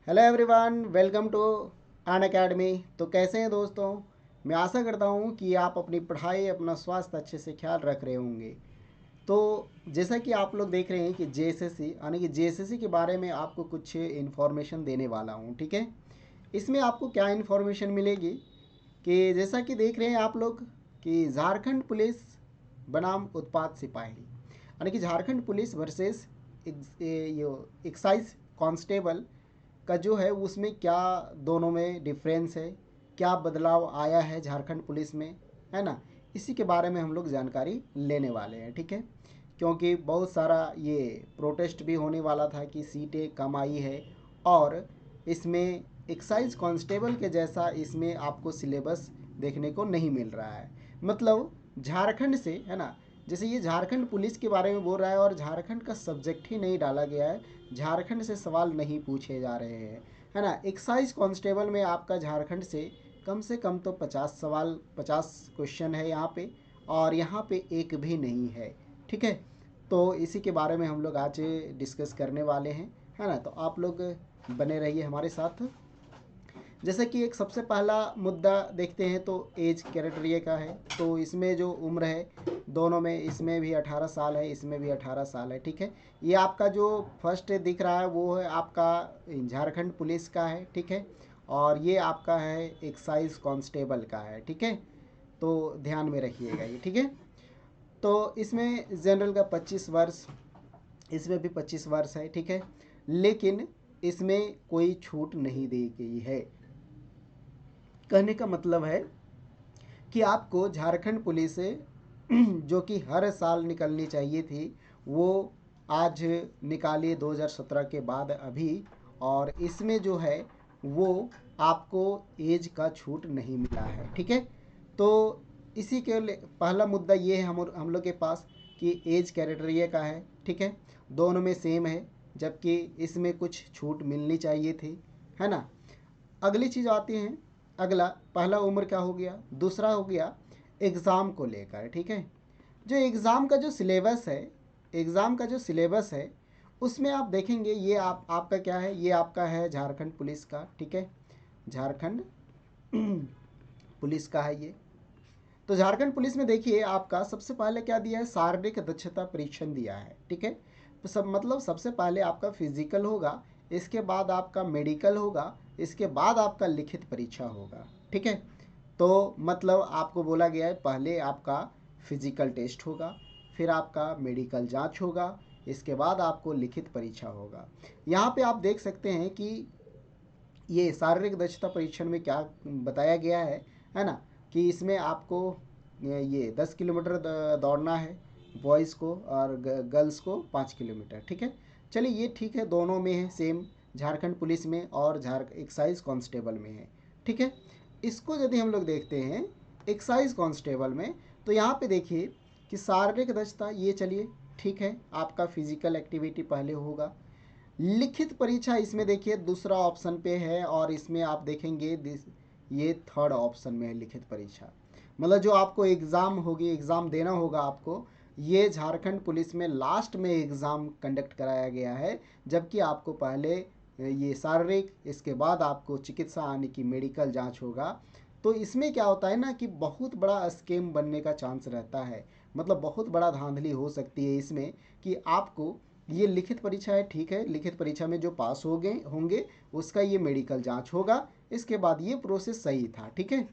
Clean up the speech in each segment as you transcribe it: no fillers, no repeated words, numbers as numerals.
Hello everyone, welcome to Unacademy. तो कैसे हैं दोस्तों? मैं आशा करता हूं कि आप अपनी पढ़ाई, अपना स्वास्थ्य अच्छे से ख्याल रख रहे होंगे। तो जैसा कि आप लोग देख रहे हैं कि जेएसएससी यानी कि जेएसएससी के बारे में आपको कुछ इन्फॉर्मेशन देने वाला हूं, ठीक है। इसमें आपको क्या इन्फॉर्मेशन मिलेगी कि जैसा कि देख रहे हैं आप लोग कि झारखंड पुलिस बनाम उत्पाद सिपाही, यानी कि Jharkhand police versus excise constable का जो है उसमें क्या दोनों में डिफरेंस है, क्या बदलाव आया है झारखंड पुलिस में, है ना। इसी के बारे में हम लोग जानकारी लेने वाले हैं, ठीक है। क्योंकि बहुत सारा ये प्रोटेस्ट भी होने वाला था कि सीटें कम आई है और इसमें एक्साइज कांस्टेबल के जैसा इसमें आपको सिलेबस देखने को नहीं मिल रहा है। मतलब झारखंड से, है ना, जैसे ये झारखंड पुलिस के बारे में बोल रहा है और झारखंड का सब्जेक्ट ही नहीं डाला गया है, झारखंड से सवाल नहीं पूछे जा रहे हैं, है ना। एक्साइज कांस्टेबल में आपका झारखंड से कम तो 50 सवाल, 50 क्वेश्चन है यहाँ पे, और यहाँ पे एक भी नहीं है, ठीक है। तो इसी के बारे में हम लोग आज डिस्कस करने वाले हैं, है ना। तो आप लोग बने रहिए हमारे साथ। जैसे कि एक सबसे पहला मुद्दा देखते हैं तो एज क्राइटेरिया का है। तो इसमें जो उम्र है दोनों में, इसमें भी 18 साल है, इसमें भी 18 साल है, ठीक है। ये आपका जो फर्स्ट दिख रहा है वो है आपका झारखंड पुलिस का है, ठीक है। और ये आपका है एक्साइज कांस्टेबल का है, ठीक है। तो ध्यान में रखिएगा ये, ठीक है। तो इसमें जनरल का 25 वर्ष, इसमें भी 25 वर्ष है, ठीक है। लेकिन इसमें कोई छूट नहीं दी गई है। कहने का मतलब है कि आपको झारखंड पुलिस से जो कि हर साल निकलनी चाहिए थी, वो आज निकाली 2017 के बाद अभी। और इसमें जो है वो आपको एज का छूट नहीं मिला है, ठीक है। तो इसी के पहला मुद्दा ये है हम लोग के पास कि एज क्राइटेरिया का है, ठीक है। दोनों में सेम है, जबकि इसमें कुछ छूट मिलनी चाहिए थी, है ना। अगली चीज़ आती है, अगला पहला उम्र का हो गया, दूसरा हो गया एग्ज़ाम को लेकर, ठीक है। जो एग्ज़ाम का जो सिलेबस है, एग्ज़ाम का जो सिलेबस है उसमें आप देखेंगे ये आपका क्या है, ये आपका है झारखंड पुलिस का, ठीक है। झारखंड पुलिस का है ये। तो झारखंड पुलिस में देखिए आपका सबसे पहले क्या दिया है, शारीरिक दक्षता परीक्षण दिया है, ठीक है। तो मतलब सबसे पहले आपका फिजिकल होगा, इसके बाद आपका मेडिकल होगा, इसके बाद आपका लिखित परीक्षा होगा, ठीक है। तो मतलब आपको बोला गया है पहले आपका फिजिकल टेस्ट होगा, फिर आपका मेडिकल जांच होगा, इसके बाद आपको लिखित परीक्षा होगा। यहाँ पे आप देख सकते हैं कि ये शारीरिक दक्षता परीक्षण में क्या बताया गया है ना, कि इसमें आपको ये 10 किलोमीटर दौड़ना है बॉयज़ को, और गर्ल्स को 5 किलोमीटर, ठीक है। चलिए ये ठीक है, दोनों में है सेम, झारखंड पुलिस में और एक्साइज कांस्टेबल में है, ठीक है। इसको यदि हम लोग देखते हैं एक्साइज कांस्टेबल में, तो यहाँ पे देखिए कि शारीरिक दक्षता ये, चलिए ठीक है, आपका फिजिकल एक्टिविटी पहले होगा। लिखित परीक्षा इसमें देखिए दूसरा ऑप्शन पे है, और इसमें आप देखेंगे ये थर्ड ऑप्शन में है लिखित परीक्षा। मतलब जो आपको एग्ज़ाम होगी, एग्ज़ाम देना होगा आपको, ये झारखंड पुलिस में लास्ट में एग्ज़ाम कंडक्ट कराया गया है। जबकि आपको पहले ये शारीरिक, इसके बाद आपको चिकित्सा यानी कि मेडिकल जांच होगा। तो इसमें क्या होता है ना कि बहुत बड़ा स्कैम बनने का चांस रहता है, मतलब बहुत बड़ा धांधली हो सकती है इसमें, कि आपको ये लिखित परीक्षा है, ठीक है, लिखित परीक्षा में जो पास हो गए होंगे उसका ये मेडिकल जांच होगा, इसके बाद ये प्रोसेस सही था, ठीक है।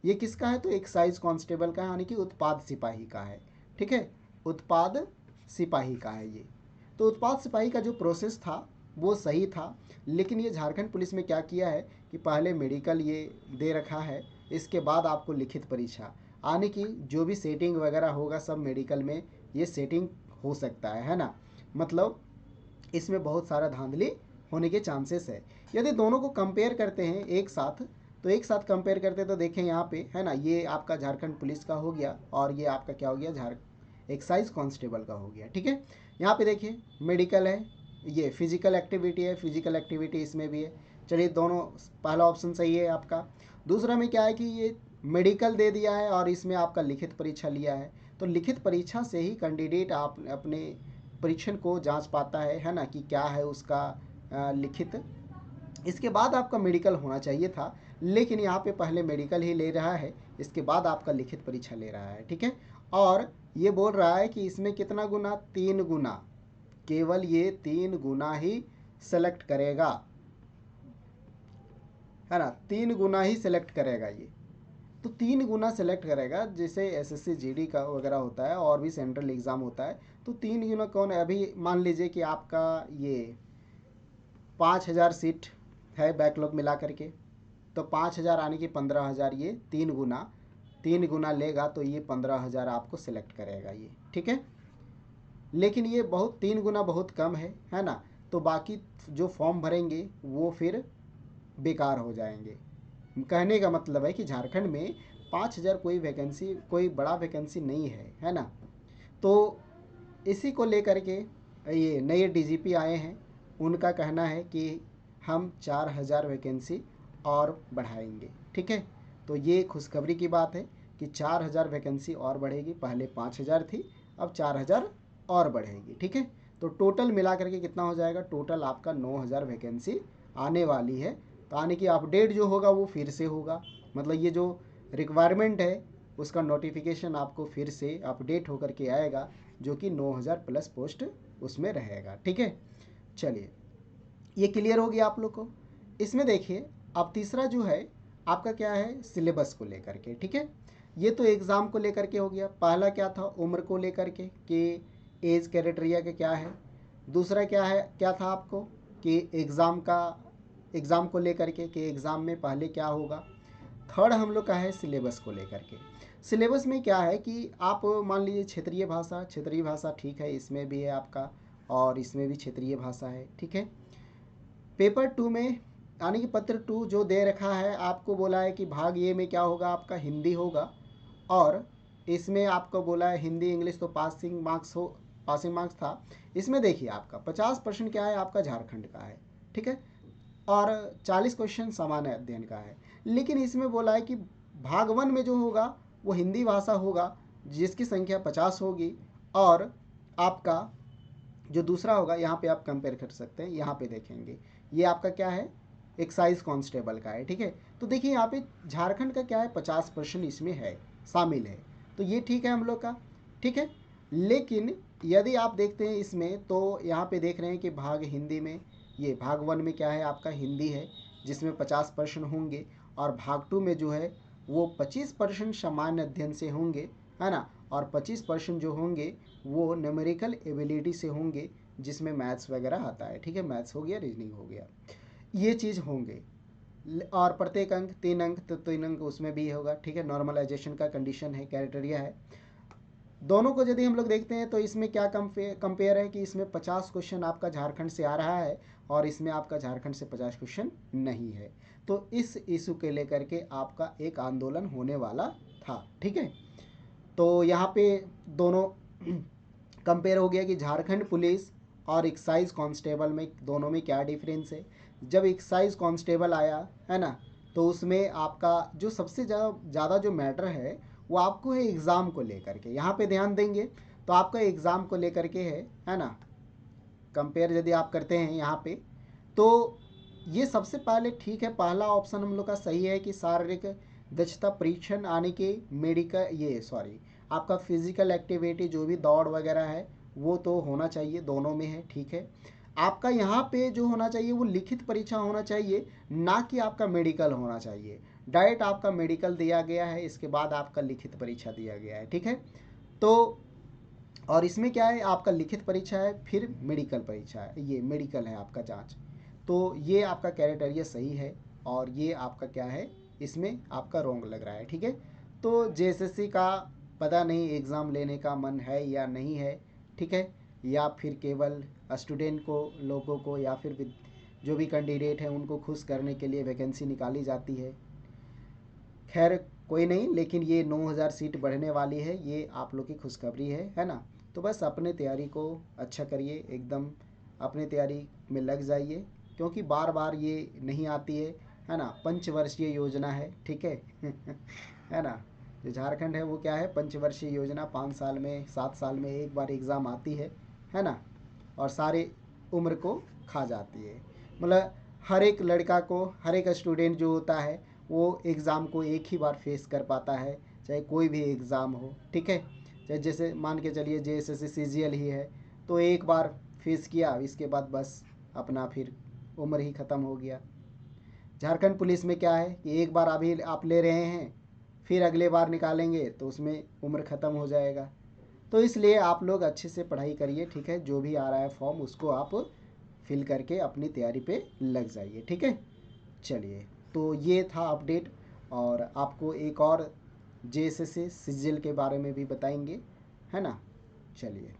ये किसका है, तो एक्साइज कांस्टेबल का, यानी कि उत्पाद सिपाही का है, ठीक है। उत्पाद सिपाही का है ये। तो उत्पाद सिपाही का जो प्रोसेस था वो सही था। लेकिन ये झारखंड पुलिस में क्या किया है कि पहले मेडिकल ये दे रखा है, इसके बाद आपको लिखित परीक्षा, आने की जो भी सेटिंग वगैरह होगा सब मेडिकल में ये सेटिंग हो सकता है ना। मतलब इसमें बहुत सारा धांधली होने के चांसेस है। यदि दोनों को कंपेयर करते हैं एक साथ, तो एक साथ कंपेयर करते तो देखें यहाँ पे, है ना, ये आपका झारखंड पुलिस का हो गया और ये आपका क्या हो गया, एक्साइज कांस्टेबल का हो गया, ठीक है। यहाँ पे देखिए मेडिकल है, ये फिजिकल एक्टिविटी है, फिजिकल एक्टिविटी इसमें भी है। चलिए दोनों, पहला ऑप्शन सही है आपका। दूसरा में क्या है कि ये मेडिकल दे दिया है और इसमें आपका लिखित परीक्षा लिया है। तो लिखित परीक्षा से ही कैंडिडेट आप अपने परीक्षण को जांच पाता है ना, कि क्या है उसका लिखित इसके बाद आपका मेडिकल होना चाहिए था, लेकिन यहाँ पे पहले मेडिकल ही ले रहा है, इसके बाद आपका लिखित परीक्षा ले रहा है, ठीक है। और ये बोल रहा है कि इसमें कितना गुना, 3 गुना, केवल ये 3 गुना ही सेलेक्ट करेगा, है ना, 3 गुना ही सेलेक्ट करेगा ये। तो 3 गुना सेलेक्ट करेगा, जैसे एसएससी जीडी का वगैरह होता है और भी सेंट्रल एग्ज़ाम होता है, तो 3 गुना कौन है। अभी मान लीजिए कि आपका ये 5,000 सीट है बैकलॉग मिला करके, तो 5,000 आने की 15,000, ये 3 गुना लेगा, तो ये 15,000 आपको सिलेक्ट करेगा ये, ठीक है। लेकिन ये बहुत 3 गुना बहुत कम है ना। तो बाकी जो फॉर्म भरेंगे वो फिर बेकार हो जाएंगे। कहने का मतलब है कि झारखंड में 5,000 कोई वैकेंसी, कोई बड़ा वैकेंसी नहीं है ना। तो इसी को लेकर के ये नए डीजीपी आए हैं, उनका कहना है कि हम 4,000 वैकेंसी और बढ़ाएंगे, ठीक है। तो ये खुशखबरी की बात है कि 4,000 वैकेंसी और बढ़ेगी, पहले 5,000 थी, अब 4,000 और बढ़ेगी, ठीक है। तो टोटल मिला करके कितना हो जाएगा, टोटल आपका 9,000 वैकेंसी आने वाली है। तो आने की अपडेट जो होगा वो फिर से होगा, मतलब ये जो रिक्वायरमेंट है उसका नोटिफिकेशन आपको फिर से अपडेट होकर के आएगा, जो कि 9,000 प्लस पोस्ट उसमें रहेगा, ठीक है। चलिए, ये क्लियर हो गया आप लोग को। इसमें देखिए, अब तीसरा जो है आपका क्या है, सिलेबस को लेकर के, ठीक है। ये तो एग्ज़ाम को लेकर के हो गया। पहला क्या था, उम्र को लेकर के कि एज क्राइटेरिया के क्या है। दूसरा क्या है, क्या था आपको कि एग्ज़ाम को लेकर के कि एग्ज़ाम में पहले क्या होगा। थर्ड हम लोग का है सिलेबस को लेकर के। सिलेबस में क्या है कि आप मान लीजिए क्षेत्रीय भाषा ठीक है, इसमें भी है आपका, और इसमें भी क्षेत्रीय भाषा है, ठीक है। पेपर 2 में यानी कि पत्र 2 जो दे रखा है, आपको बोला है कि भाग ये में क्या होगा, आपका हिंदी होगा, और इसमें आपको बोला है हिंदी इंग्लिश, तो पासिंग मार्क्स था। इसमें देखिए आपका 50% क्या है, आपका झारखंड का है, ठीक है, और 40 क्वेश्चन सामान्य अध्ययन का है। लेकिन इसमें बोला है कि भाग 1 में जो होगा वो हिंदी भाषा होगा, जिसकी संख्या 50 होगी, और आपका जो दूसरा होगा, यहाँ पे आप कंपेयर कर सकते हैं, यहाँ पे देखेंगे ये आपका क्या है, एक्साइज कांस्टेबल का है, ठीक है। तो देखिए यहाँ पे झारखंड का क्या है, 50% इसमें है, शामिल है, तो ये ठीक है हम लोग का, ठीक है। लेकिन यदि आप देखते हैं इसमें, तो यहाँ पे देख रहे हैं कि भाग हिंदी में, ये भाग 1 में क्या है आपका हिंदी है, जिसमें 50% होंगे, और भाग 2 में जो है वो 25% सामान्य अध्ययन से होंगे, है ना, और 25% जो होंगे वो न्यूमेरिकल एबिलिटी से होंगे, जिसमें मैथ्स वगैरह आता है, ठीक है, मैथ्स हो गया, रीजनिंग हो गया, ये चीज़ होंगे। और प्रत्येक अंक 3 अंक, तो 3 अंक उसमें भी होगा, ठीक है। नॉर्मलाइजेशन का कंडीशन है, क्राइटेरिया है। दोनों को यदि हम लोग देखते हैं तो इसमें क्या कंपेयर है कि इसमें 50 क्वेश्चन आपका झारखंड से आ रहा है, और इसमें आपका झारखंड से 50 क्वेश्चन नहीं है। तो इस इशू के लेकर के आपका एक आंदोलन होने वाला था, ठीक है। तो यहाँ पे दोनों कंपेयर हो गया कि झारखंड पुलिस और एक्साइज कांस्टेबल में दोनों में क्या डिफरेंस है। जब एक्साइज कांस्टेबल आया, है ना, तो उसमें आपका जो सबसे ज़्यादा जो मैटर है वो आपको है एग्ज़ाम को लेकर के, यहाँ पे ध्यान देंगे तो आपका एग्ज़ाम को लेकर के है ना। कंपेयर यदि आप करते हैं यहाँ पे, तो ये सबसे पहले ठीक है, पहला ऑप्शन हम लोग का सही है कि शारीरिक दक्षता परीक्षण आने के मेडिकल, ये सॉरी, आपका फिजिकल एक्टिविटी जो भी दौड़ वगैरह है वो तो होना चाहिए, दोनों में है, ठीक है। आपका यहाँ पे जो होना चाहिए वो लिखित परीक्षा होना चाहिए, ना कि आपका मेडिकल होना चाहिए। डायरेक्ट आपका मेडिकल दिया गया है, इसके बाद आपका लिखित परीक्षा दिया गया है, ठीक है। तो और इसमें क्या है, आपका लिखित परीक्षा है, फिर मेडिकल परीक्षा है, ये मेडिकल है आपका जांच। तो ये आपका क्राइटेरिया सही है, और ये आपका क्या है, इसमें आपका रॉन्ग लग रहा है, ठीक है। तो जेएसएससी का पता नहीं एग्ज़ाम लेने का मन है या नहीं है, ठीक है, या फिर केवल स्टूडेंट को, लोगों को, या फिर जो भी कैंडिडेट हैं उनको खुश करने के लिए वैकेंसी निकाली जाती है। खैर कोई नहीं, लेकिन ये 9,000 सीट बढ़ने वाली है, ये आप लोग की खुशखबरी है ना। तो बस अपने तैयारी को अच्छा करिए, एकदम अपने तैयारी में लग जाइए, क्योंकि बार बार ये नहीं आती है ना। पंचवर्षीय योजना है, ठीक है है ना। जो झारखंड है वो क्या है, पंचवर्षीय योजना, 5 साल में 7 साल में एक बार एग्ज़ाम आती है ना, और सारे उम्र को खा जाती है। मतलब हर एक लड़का को, हर एक स्टूडेंट जो होता है वो एग्ज़ाम को एक ही बार फेस कर पाता है, चाहे कोई भी एग्ज़ाम हो, ठीक है। चाहे जैसे मान के चलिए JSS CGL ही है, तो एक बार फेस किया, इसके बाद बस अपना फिर उम्र ही ख़त्म हो गया। झारखंड पुलिस में क्या है कि एक बार अभी आप ले रहे हैं, फिर अगले बार निकालेंगे तो उसमें उम्र ख़त्म हो जाएगा। तो इसलिए आप लोग अच्छे से पढ़ाई करिए, ठीक है। जो भी आ रहा है फॉर्म उसको आप फिल करके अपनी तैयारी पे लग जाइए, ठीक है। चलिए, तो ये था अपडेट, और आपको एक और JSS CGL के बारे में भी बताएंगे, है ना। चलिए।